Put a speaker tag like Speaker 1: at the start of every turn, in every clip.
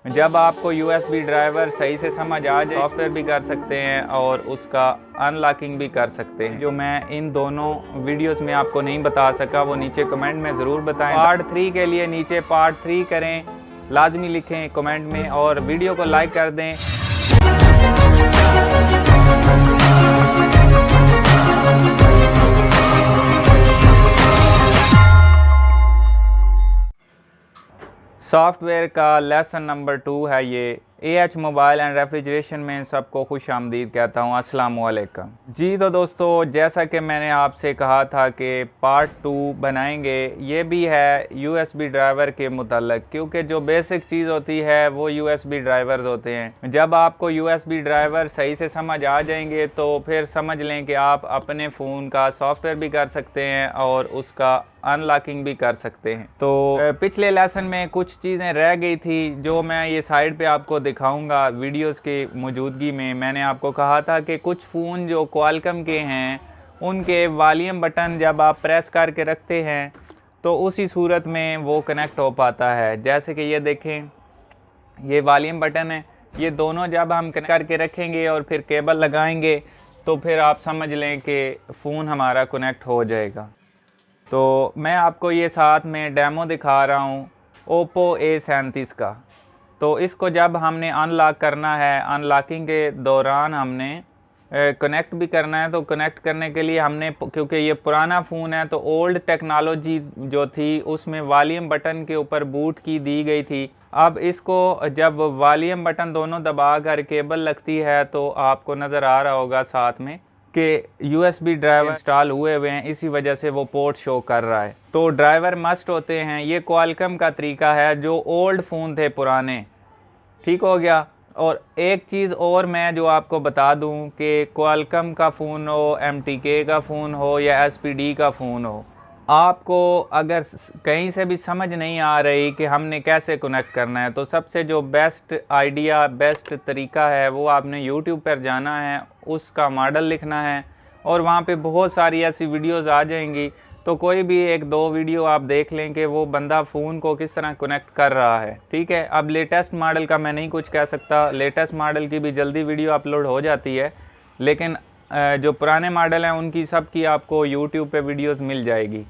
Speaker 1: जब आपको USB driver सही से समझ आ जाए, सॉफ्टवेयर भी कर सकते हैं और उसका अनलॉकिंग भी कर सकते हैं। जो मैं इन दोनों वीडियोस में आपको नहीं बता सका वो नीचे कमेंट में ज़रूर बताएं। पार्ट 3 के लिए नीचे पार्ट 3 करें लाजमी लिखें कमेंट में और वीडियो को लाइक कर दें। सॉफ्टवेयर का लेसन नंबर 2 है ये। AH मोबाइल एंड रेफ्रिजरेशन में सबको खुश आमदीद कहता हूँ। अस्सलाम वालेकुम जी। तो दोस्तों, जैसा कि मैंने आपसे कहा था कि पार्ट 2 बनाएंगे, ये भी है USB ड्राइवर के मुताल्लिक, क्योंकि जो बेसिक चीज़ होती है वो USB ड्राइवर्स होते हैं। जब आपको USB ड्राइवर सही से समझ आ जाएंगे तो फिर समझ लें कि आप अपने फ़ोन का सॉफ्टवेयर भी कर सकते हैं और उसका अनलॉकिंग भी कर सकते हैं। तो पिछले लेसन में कुछ चीज़ें रह गई थी जो मैं ये साइड पे आपको दिखाऊंगा वीडियोस की मौजूदगी में। मैंने आपको कहा था कि कुछ फ़ोन जो क्वालकॉम के हैं उनके वॉल्यूम बटन जब आप प्रेस करके रखते हैं तो उसी सूरत में वो कनेक्ट हो पाता है। जैसे कि ये देखें, ये वॉल्यूम बटन है, ये दोनों जब हम कनेक्ट करके रखेंगे और फिर केबल लगाएंगे तो फिर आप समझ लें कि फ़ोन हमारा कनेक्ट हो जाएगा। तो मैं आपको ये साथ में डेमो दिखा रहा हूँ Oppo A37 का। तो इसको जब हमने अनलॉक करना है, अनलॉकिंग के दौरान हमने कनेक्ट भी करना है। तो कनेक्ट करने के लिए हमने, क्योंकि ये पुराना फ़ोन है तो ओल्ड टेक्नोलॉजी जो थी उसमें वॉल्यूम बटन के ऊपर बूट की दी गई थी। अब इसको जब वॉल्यूम बटन दोनों दबा कर केबल लगती है तो आपको नज़र आ रहा होगा साथ में कि USB ड्राइवर इंस्टॉल हुए हुए हैं, इसी वजह से वो पोर्ट शो कर रहा है। तो ड्राइवर मस्ट होते हैं। ये क्वालकॉम का तरीका है, जो ओल्ड फ़ोन थे पुराने, ठीक हो गया। और एक चीज़ और मैं जो आपको बता दूं कि क्वालकॉम का फ़ोन हो, MTK का फ़ोन हो या SPD का फ़ोन हो, आपको अगर कहीं से भी समझ नहीं आ रही कि हमने कैसे कनेक्ट करना है, तो सबसे जो बेस्ट आइडिया, बेस्ट तरीका है वो आपने YouTube पर जाना है, उसका मॉडल लिखना है और वहाँ पे बहुत सारी ऐसी वीडियोस आ जाएंगी। तो कोई भी एक दो वीडियो आप देख लें कि वो बंदा फ़ोन को किस तरह कनेक्ट कर रहा है, ठीक है। अब लेटेस्ट मॉडल का मैं नहीं कुछ कह सकता, लेटेस्ट मॉडल की भी जल्दी वीडियो अपलोड हो जाती है, लेकिन जो पुराने मॉडल हैं उनकी सब की आपको YouTube पे वीडियोस मिल जाएगी।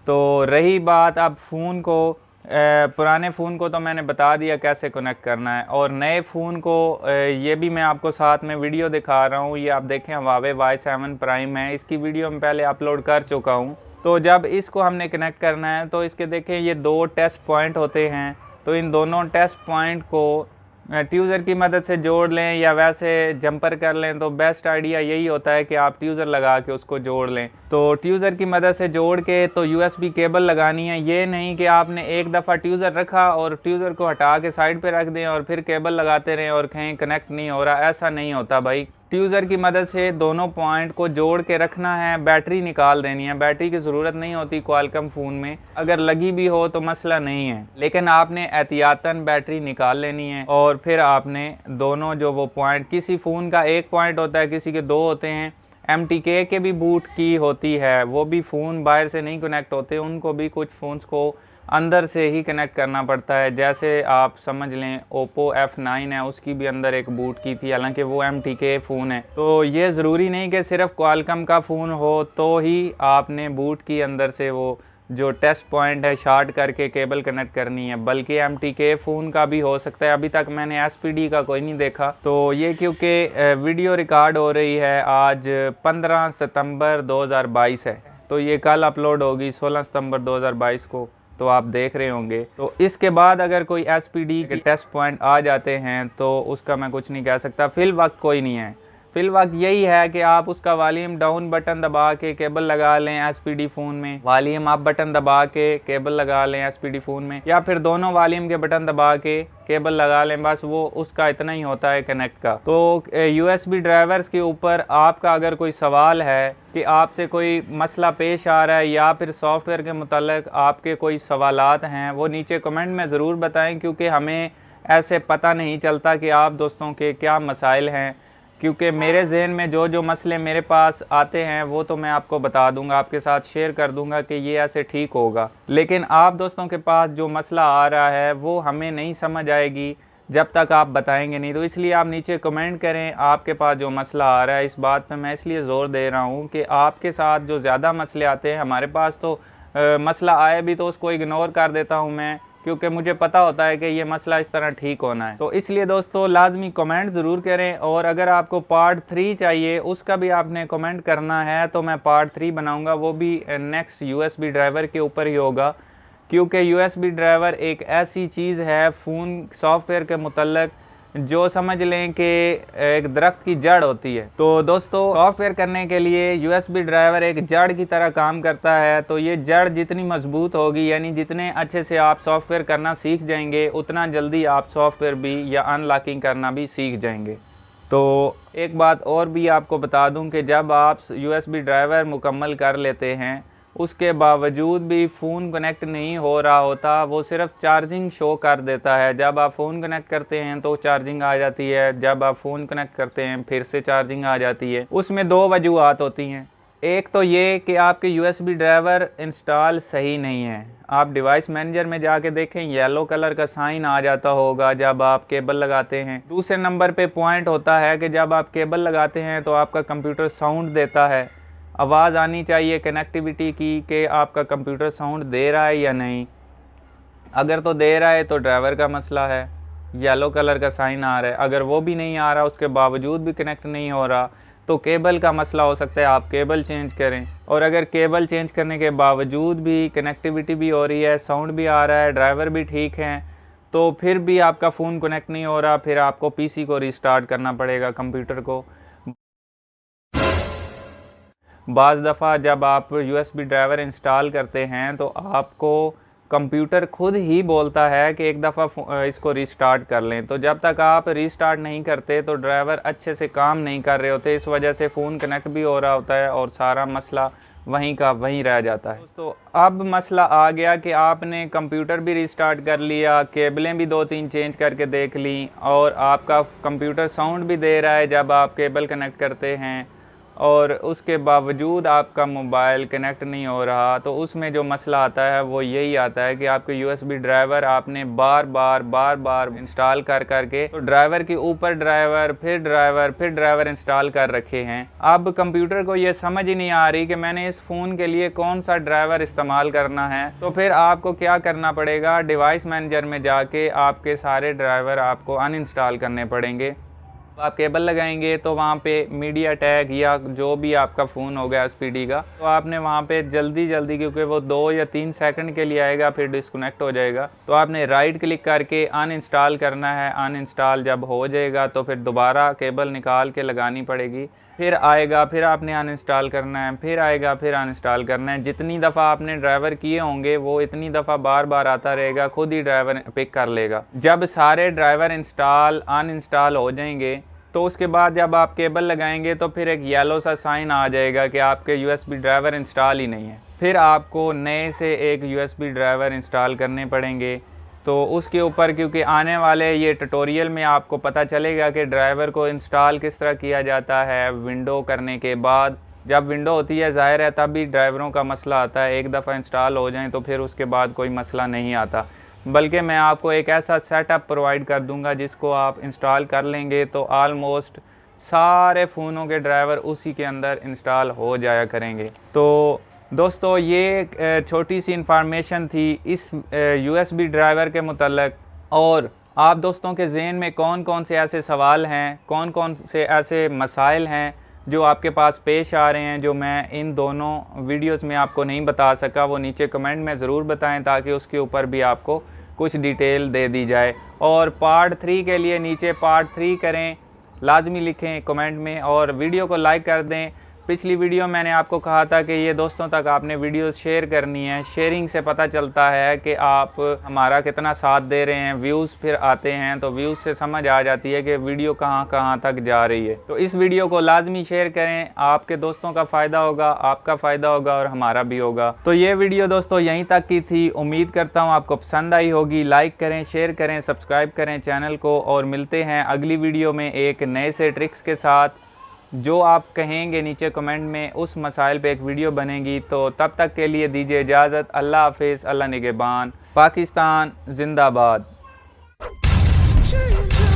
Speaker 1: तो रही बात अब फ़ोन को, पुराने फ़ोन को तो मैंने बता दिया कैसे कनेक्ट करना है, और नए फ़ोन को ये भी मैं आपको साथ में वीडियो दिखा रहा हूँ। ये आप देखें, Huawei Y7 Prime है, इसकी वीडियो मैं पहले अपलोड कर चुका हूँ। तो जब इसको हमने कनेक्ट करना है तो इसके देखें ये दो टेस्ट पॉइंट होते हैं। तो इन दोनों टेस्ट पॉइंट को ट्यूज़र की मदद से जोड़ लें या वैसे जंपर कर लें, तो बेस्ट आइडिया यही होता है कि आप ट्यूज़र लगा के उसको जोड़ लें। तो ट्यूज़र की मदद से जोड़ के तो USB केबल लगानी है। ये नहीं कि आपने एक दफ़ा ट्यूज़र रखा और ट्यूज़र को हटा के साइड पे रख दें और फिर केबल लगाते रहें और कहीं कनेक्ट नहीं हो रहा, ऐसा नहीं होता भाई। ट्यूज़र की मदद से दोनों पॉइंट को जोड़ के रखना है। बैटरी निकाल देनी है, बैटरी की ज़रूरत नहीं होती क्वालकॉम फ़ोन में, अगर लगी भी हो तो मसला नहीं है, लेकिन आपने एहतियातन बैटरी निकाल लेनी है। और फिर आपने दोनों जो वो पॉइंट, किसी फ़ोन का एक पॉइंट होता है, किसी के दो होते हैं। MTK के भी बूट की होती है, वो भी फ़ोन बाहर से नहीं कनेक्ट होते, उनको भी कुछ फ़ोन्स को अंदर से ही कनेक्ट करना पड़ता है। जैसे आप समझ लें Oppo F9 है, उसकी भी अंदर एक बूट की थी, हालांकि वो MTK फ़ोन है। तो ये ज़रूरी नहीं कि सिर्फ क्वालकॉम का फ़ोन हो तो ही आपने बूट की अंदर से वो जो टेस्ट पॉइंट है शॉर्ट करके केबल कनेक्ट करनी है, बल्कि MTK फ़ोन का भी हो सकता है। अभी तक मैंने SPD का कोई नहीं देखा। तो ये क्योंकि वीडियो रिकॉर्ड हो रही है आज 15 सितंबर 2022 है, तो ये कल अपलोड होगी 16 सितंबर 2022 को, तो आप देख रहे होंगे। तो इसके बाद अगर कोई SPD के टेस्ट पॉइंट आ जाते हैं तो उसका मैं कुछ नहीं कह सकता, फिल वक्त कोई नहीं है। फिल वक्त यही है कि आप उसका वॉल्यूम डाउन बटन दबा के केबल लगा लें SPD फ़ोन में, वॉल्यूम अप बटन दबा के केबल लगा लें SPD फ़ोन में, या फिर दोनों वॉल्यूम के बटन दबा के केबल लगा लें, बस वो उसका इतना ही होता है कनेक्ट का। तो USB ड्राइवर्स के ऊपर आपका अगर कोई सवाल है कि आपसे कोई मसला पेश आ रहा है या फिर सॉफ्टवेयर के मुताल्लिक आपके कोई सवालात हैं, वो नीचे कमेंट में ज़रूर बताएं, क्योंकि हमें ऐसे पता नहीं चलता कि आप दोस्तों के क्या मसाइल हैं। क्योंकि मेरे जहन में जो जो मसले मेरे पास आते हैं वो तो मैं आपको बता दूंगा, आपके साथ शेयर कर दूंगा कि ये ऐसे ठीक होगा, लेकिन आप दोस्तों के पास जो मसला आ रहा है वो हमें नहीं समझ आएगी जब तक आप बताएंगे नहीं। तो इसलिए आप नीचे कमेंट करें आपके पास जो मसला आ रहा है। इस बात पर मैं इसलिए ज़ोर दे रहा हूँ कि आपके साथ जो ज़्यादा मसले आते हैं, हमारे पास तो मसला आए भी तो उसको इग्नोर कर देता हूँ मैं, क्योंकि मुझे पता होता है कि ये मसला इस तरह ठीक होना है। तो इसलिए दोस्तों लाजमी कमेंट ज़रूर करें, और अगर आपको पार्ट 3 चाहिए उसका भी आपने कमेंट करना है तो मैं पार्ट 3 बनाऊंगा, वो भी नेक्स्ट यूएसबी ड्राइवर के ऊपर ही होगा। क्योंकि यूएसबी ड्राइवर एक ऐसी चीज़ है फ़ोन सॉफ्टवेयर के मुतल्लक जो समझ लें कि एक दरख्त की जड़ होती है। तो दोस्तों सॉफ्टवेयर करने के लिए यूएसबी ड्राइवर एक जड़ की तरह काम करता है। तो ये जड़ जितनी मजबूत होगी, यानी जितने अच्छे से आप सॉफ्टवेयर करना सीख जाएंगे, उतना जल्दी आप सॉफ्टवेयर भी या अनलॉकिंग करना भी सीख जाएंगे। तो एक बात और भी आपको बता दूं कि जब आप यूएसबी ड्राइवर मुकम्मल कर लेते हैं, उसके बावजूद भी फ़ोन कनेक्ट नहीं हो रहा होता, वो सिर्फ चार्जिंग शो कर देता है। जब आप फ़ोन कनेक्ट करते हैं तो चार्जिंग आ जाती है, जब आप फ़ोन कनेक्ट करते हैं फिर से चार्जिंग आ जाती है। उसमें दो वजूहत होती हैं। एक तो ये कि आपके यूएसबी ड्राइवर इंस्टॉल सही नहीं है। आप डिवाइस मैनेजर में जाके देखें, येलो कलर का साइन आ जाता होगा जब आप केबल लगाते हैं। दूसरे नंबर पे पॉइंट होता है कि जब आप केबल लगाते हैं तो आपका कंप्यूटर साउंड देता है। आवाज़ आनी चाहिए कनेक्टिविटी की कि आपका कंप्यूटर साउंड दे रहा है या नहीं। अगर तो दे रहा है तो ड्राइवर का मसला है, येलो कलर का साइन आ रहा है। अगर वो भी नहीं आ रहा, उसके बावजूद भी कनेक्ट नहीं हो रहा, तो केबल का मसला हो सकता है, आप केबल चेंज करें। और अगर केबल चेंज करने के बावजूद भी कनेक्टिविटी भी हो रही है, साउंड भी आ रहा है, ड्राइवर भी ठीक है, तो फिर भी आपका फ़ोन कनेक्ट नहीं हो रहा, फिर आपको पीसी को रिस्टार्ट करना पड़ेगा, कंप्यूटर को। बाज़ दफ़ा जब आप यूएसबी ड्राइवर इंस्टॉल करते हैं तो आपको कंप्यूटर खुद ही बोलता है कि एक दफ़ा इसको रीस्टार्ट कर लें। तो जब तक आप रीस्टार्ट नहीं करते तो ड्राइवर अच्छे से काम नहीं कर रहे होते, इस वजह से फ़ोन कनेक्ट भी हो रहा होता है और सारा मसला वहीं का वहीं रह जाता है। तो अब मसला आ गया कि आपने कंप्यूटर भी रीस्टार्ट कर लिया, केबलें भी 2-3 चेंज करके देख ली, और आपका कंप्यूटर साउंड भी दे रहा है जब आप केबल कनेक्ट करते हैं, और उसके बावजूद आपका मोबाइल कनेक्ट नहीं हो रहा। तो उसमें जो मसला आता है वो यही आता है कि आपके यूएसबी ड्राइवर आपने बार बार इंस्टॉल कर करके तो ड्राइवर के ऊपर ड्राइवर फिर ड्राइवर इंस्टॉल कर रखे हैं। अब कंप्यूटर को ये समझ ही नहीं आ रही कि मैंने इस फ़ोन के लिए कौन सा ड्राइवर इस्तेमाल करना है। तो फिर आपको क्या करना पड़ेगा, डिवाइस मैनेजर में जाके आपके सारे ड्राइवर आपको अनइंस्टॉल करने पड़ेंगे। आप केबल लगाएंगे तो वहाँ पे मीडियाटेक या जो भी आपका फ़ोन होगा एसपीडी का, तो आपने वहाँ पे जल्दी क्योंकि वो 2 या 3 सेकंड के लिए आएगा, फिर डिस्कनेक्ट हो जाएगा, तो आपने राइट क्लिक करके अनइंस्टॉल करना है। अनइंस्टॉल जब हो जाएगा तो फिर दोबारा केबल निकाल के लगानी पड़ेगी, फिर आएगा, फिर आपने अनइंस्टॉल करना है, फिर आएगा, फिर अनइंस्टॉल करना है। जितनी दफ़ा आपने ड्राइवर किए होंगे वो इतनी दफ़ा बार आता रहेगा, खुद ही ड्राइवर पिक कर लेगा। जब सारे ड्राइवर इंस्टॉल अनइंस्टॉल हो जाएंगे तो उसके बाद जब आप केबल लगाएंगे तो फिर एक येलो सा साइन आ जाएगा कि आपके यूएसबी ड्राइवर इंस्टॉल ही नहीं है। फिर आपको नए से एक यूएसबी ड्राइवर इंस्टॉल करने पड़ेंगे। तो उसके ऊपर क्योंकि आने वाले ये ट्यूटोरियल में आपको पता चलेगा कि ड्राइवर को इंस्टॉल किस तरह किया जाता है। विंडो करने के बाद जब विंडो होती है ज़ाहिर है तब भी ड्राइवरों का मसला आता है, एक दफ़ा इंस्टॉल हो जाएं तो फिर उसके बाद कोई मसला नहीं आता, बल्कि मैं आपको एक ऐसा सेटअप प्रोवाइड कर दूंगा जिसको आप इंस्टॉल कर लेंगे तो आलमोस्ट सारे फ़ोनों के ड्राइवर उसी के अंदर इंस्टॉल हो जाया करेंगे। तो दोस्तों ये छोटी सी इंफॉर्मेशन थी इस यूएसबी ड्राइवर के मुतल्लक। और आप दोस्तों के ज़हन में कौन कौन से ऐसे सवाल हैं, कौन कौन से ऐसे मसाइल हैं जो आपके पास पेश आ रहे हैं, जो मैं इन दोनों वीडियोस में आपको नहीं बता सका, वो नीचे कमेंट में ज़रूर बताएं ताकि उसके ऊपर भी आपको कुछ डिटेल दे दी जाए। और पार्ट 3 के लिए नीचे पार्ट 3 करें लाजमी लिखें कमेंट में, और वीडियो को लाइक कर दें। पिछली वीडियो मैंने आपको कहा था कि ये दोस्तों तक आपने वीडियो शेयर करनी है। शेयरिंग से पता चलता है कि आप हमारा कितना साथ दे रहे हैं। व्यूज़ फिर आते हैं तो व्यूज़ से समझ आ जाती है कि वीडियो कहाँ कहाँ तक जा रही है। तो इस वीडियो को लाजमी शेयर करें, आपके दोस्तों का फ़ायदा होगा, आपका फ़ायदा होगा और हमारा भी होगा। तो ये वीडियो दोस्तों यहीं तक की थी। उम्मीद करता हूँ आपको पसंद आई होगी। लाइक करें, शेयर करें, सब्सक्राइब करें चैनल को, और मिलते हैं अगली वीडियो में एक नए से ट्रिक्स के साथ। जो आप कहेंगे नीचे कमेंट में उस मसाइल पे एक वीडियो बनेगी। तो तब तक के लिए दीजिए इजाज़त। अल्लाह हाफिज़, अल्लाह निगहबान, पाकिस्तान जिंदाबाद।
Speaker 2: change.